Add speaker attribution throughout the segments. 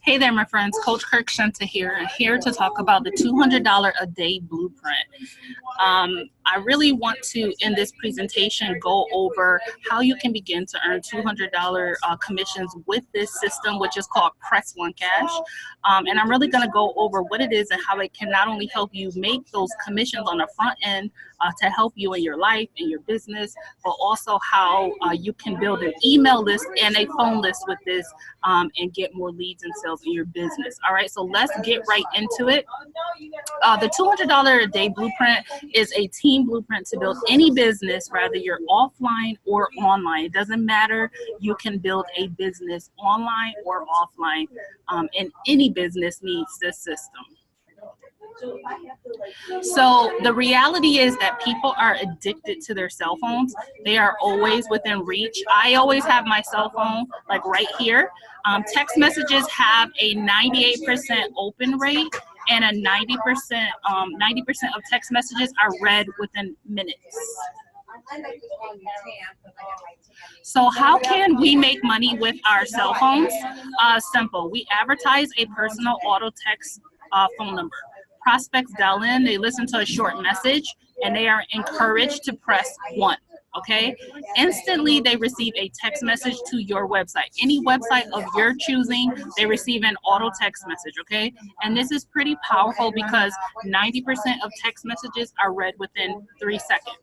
Speaker 1: Hey there, my friends. Coach 𝐸𝐻𝐸 here, and here to talk about the $200 a day blueprint. I really want to, in this presentation, go over how you can begin to earn $200 commissions with this system, which is called Press One Cash. And I'm really going to go over what it is and how it can not only help you make those commissions on the front end to help you in your life, in your business, but also how you can build an email list and a phone list with this and get more leads and sales in your business. All right, so let's get right into it. The $200 a day blueprint is a team blueprint to build any business, whether you're offline or online. It doesn't matter. You can build a business online or offline, and any business needs this system. So the reality is that people are addicted to their cell phones. They are always within reach. I always have my cell phone like right here. Text messages have a 98% open rate, and a 90% of text messages are read within minutes. So how can we make money with our cell phones? Simple. We advertise a personal auto text phone number. Prospects dial in, they listen to a short message, and they are encouraged to press 1. Okay, instantly they receive a text message to your website. Any website of your choosing, they receive an auto text message. Okay, and this is pretty powerful because 90% of text messages are read within 3 seconds.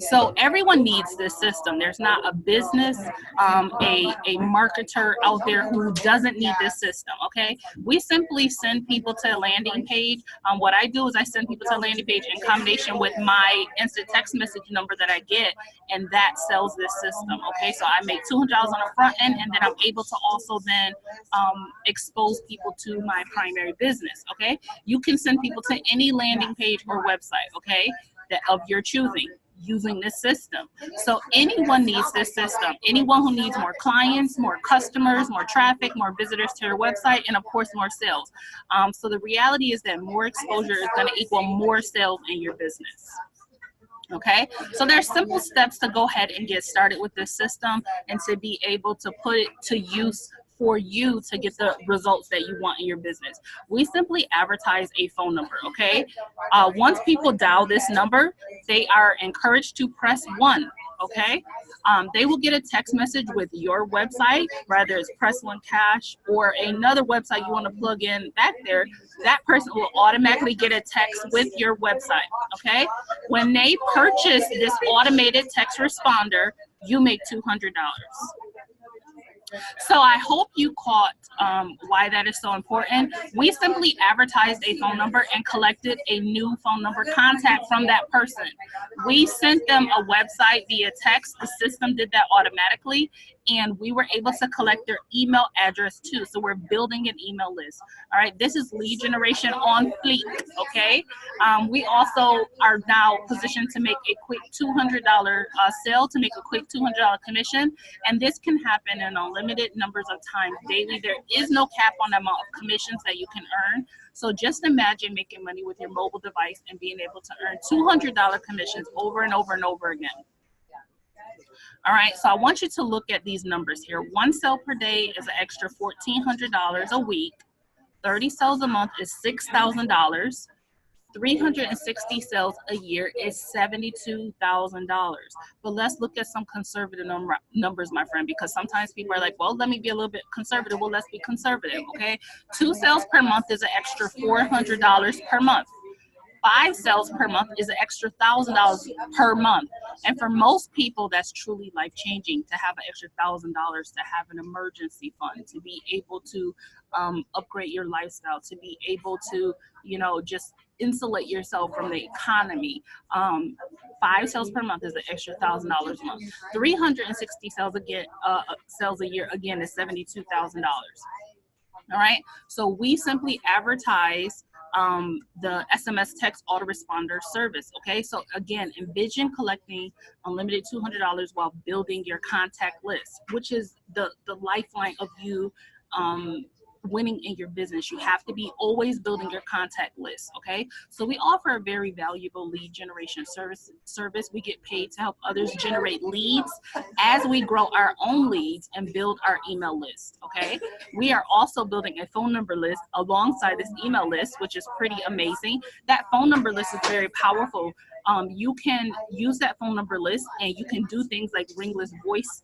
Speaker 1: So everyone needs this system. There's not a business, a marketer out there who doesn't need this system, okay? We simply send people to a landing page. What I do is I send people to a landing page in combination with my instant text message number that I get, and that sells this system, okay? So I make $200 on the front end, and then I'm able to also then expose people to my primary business, okay? You can send people to any landing page or website, okay, that of your choosing, using this system. So anyone needs this system. Anyone who needs more clients, more customers, more traffic, more visitors to your website, and of course more sales. So the reality is that more exposure is going to equal more sales in your business. Okay, so there's simple steps to go ahead and get started with this system and to be able to put it to use for you to get the results that you want in your business. We simply advertise a phone number, okay? Once people dial this number, they are encouraged to press 1, okay? They will get a text message with your website, whether it's Press One Cash or another website you want to plug in back there. That person will automatically get a text with your website, okay? When they purchase this automated text responder, you make $200. So I hope you caught why that is so important. We simply advertised a phone number and collected a new phone number contact from that person. We sent them a website via text. The system did that automatically, and we were able to collect their email address too. So we're building an email list. All right, this is lead generation on fleek, okay? We also are now positioned to make a quick $200 sale, to make a quick $200 commission, and this can happen in unlimited numbers of times daily. There is no cap on the amount of commissions that you can earn. So just imagine making money with your mobile device and being able to earn $200 commissions over and over and over again. All right, so I want you to look at these numbers here. 1 sale per day is an extra $1,400 a week. 30 sales a month is $6,000. 360 sales a year is $72,000. But let's look at some conservative numbers, my friend, because sometimes people are like, well, let me be a little bit conservative. Well, let's be conservative, okay? 2 sales per month is an extra $400 per month. 5 sales per month is an extra $1,000 per month. And for most people, that's truly life-changing to have an extra $1,000, to have an emergency fund, to be able to upgrade your lifestyle, to be able to, you know, just insulate yourself from the economy. 5 sales per month is an extra $1,000 a month. 360 sales a year again is $72,000. All right, so we simply advertise the SMS text autoresponder service. Okay, so again, envision collecting unlimited $200 while building your contact list, which is the lifeline of you winning in your business, you have to be always building your contact list, okay? So we offer a very valuable lead generation service. We get paid to help others generate leads as we grow our own leads and build our email list, okay? We are also building a phone number list alongside this email list, which is pretty amazing. That phone number list is very powerful. You can use that phone number list and you can do things like ringless voice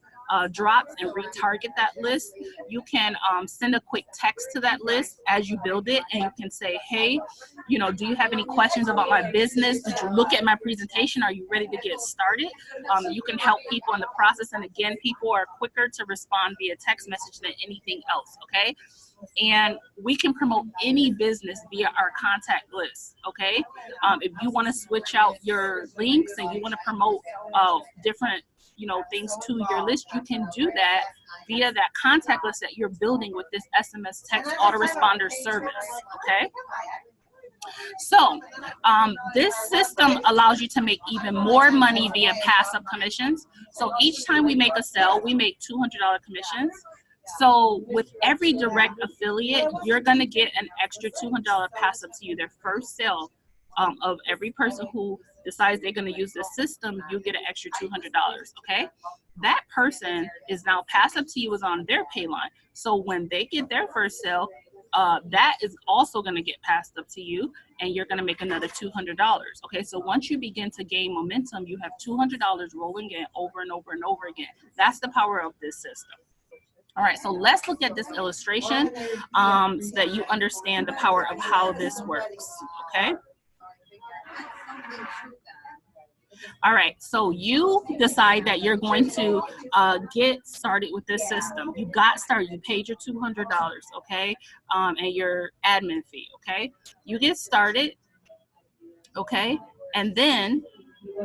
Speaker 1: drops and retarget that list. You can send a quick text to that list as you build it, and you can say, hey, you know, do you have any questions about my business? Did you look at my presentation? Are you ready to get started? You can help people in the process, and again, people are quicker to respond via text message than anything else, okay? And we can promote any business via our contact list, okay? If you want to switch out your links and you want to promote different, you know, things to your list, you can do that via that contact list that you're building with this SMS text autoresponder service, okay? So this system allows you to make even more money via passive commissions. So each time we make a sale, we make $200 commissions. So with every direct affiliate, you're going to get an extra $200 passive to you. Their first sale of every person who decides they're going to use this system, you get an extra $200, okay? That person is now passive to you, is on their pay line. So when they get their first sale, that is also going to get passed up to you, and you're going to make another $200, okay? So once you begin to gain momentum, you have $200 rolling in over and over and over again. That's the power of this system. All right, so let's look at this illustration so that you understand the power of how this works, okay? All right, so you decide that you're going to get started with this system. You got started, you paid your $200, okay, and your admin fee, okay? You get started, okay, and then,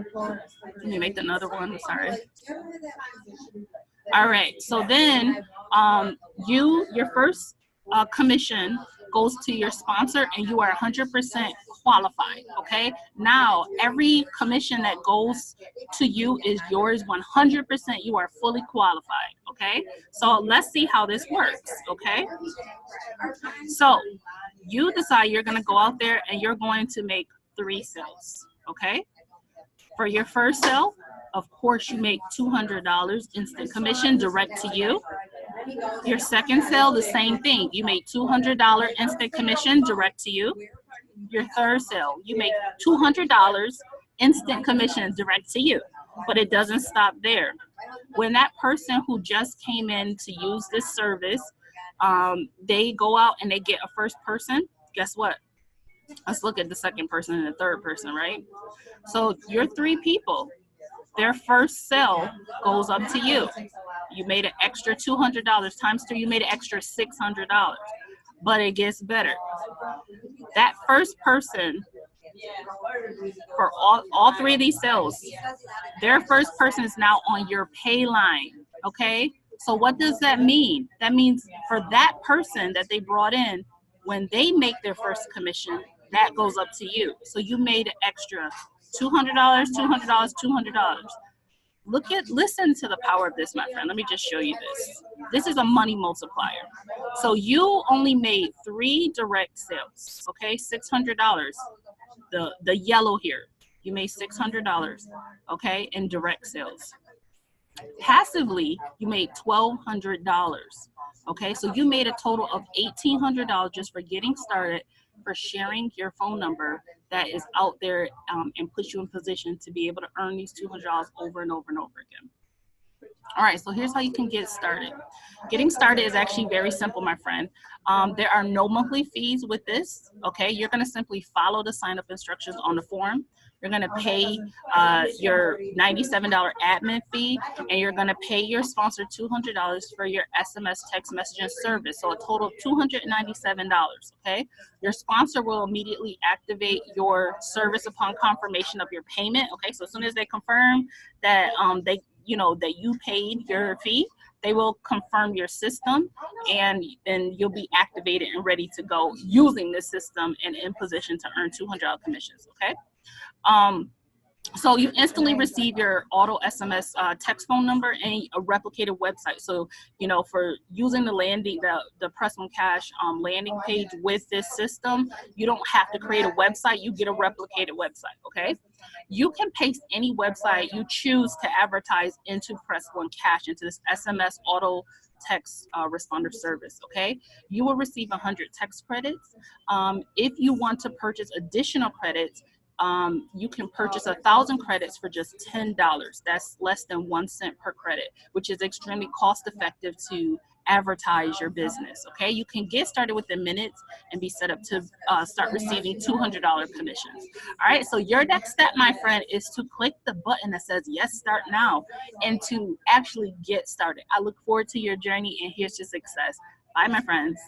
Speaker 1: let me make another one, sorry. All right, so then your first commission goes to your sponsor, and you are 100% qualified, okay? Now, every commission that goes to you is yours 100%. You are fully qualified, okay? So let's see how this works, okay? So you decide you're gonna go out there and you're going to make 3 sales, okay? For your first sale, of course, you make $200 instant commission direct to you. Your second sale, the same thing. You make $200 instant commission direct to you. Your third sale, you make $200 instant commission direct to you. But it doesn't stop there. When that person who just came in to use this service, they go out and they get a first person, guess what? Let's look at the second person and the third person, right? So your 3 people, their first sale goes up to you. You made an extra $200 times 3, you made an extra $600. But it gets better. That first person, for all 3 of these sales, their first person is now on your pay line, okay? So what does that mean? That means for that person that they brought in, when they make their first commission, that goes up to you. So you made an extra $200, $200, $200. Listen to the power of this, my friend. Let me just show you this. This is a money multiplier. So you only made 3 direct sales, okay? $600. The yellow here, you made $600, okay, in direct sales. Passively, you made $1,200, okay? So you made a total of $1,800 just for getting started, for sharing your phone number that is out there and puts you in position to be able to earn these $200 over and over and over again. All right, so here's how you can get started. Getting started is actually very simple, my friend. There are no monthly fees with this, okay? You're gonna simply follow the sign-up instructions on the form. You're gonna pay your $97 admin fee, and you're gonna pay your sponsor $200 for your SMS text messaging service. So a total of $297, okay? Your sponsor will immediately activate your service upon confirmation of your payment, okay? So as soon as they confirm that that you paid your fee, they will confirm your system, and then you'll be activated and ready to go using this system and in position to earn $200 commissions, okay? So you instantly receive your auto SMS text phone number and a replicated website. So, you know, for using the Press on Cash landing page with this system, you don't have to create a website. You get a replicated website, okay? You can paste any website you choose to advertise into Press on Cash, into this SMS auto text responder service, okay? You will receive 100 text credits. If you want to purchase additional credits, you can purchase 1,000 credits for just $10. That's less than 1 cent per credit, which is extremely cost effective to advertise your business. Okay, you can get started within minutes and be set up to start receiving $200 commissions. All right, so your next step, my friend, is to click the button that says yes, start now, and to actually get started. I look forward to your journey, and here's to success. Bye, my friends.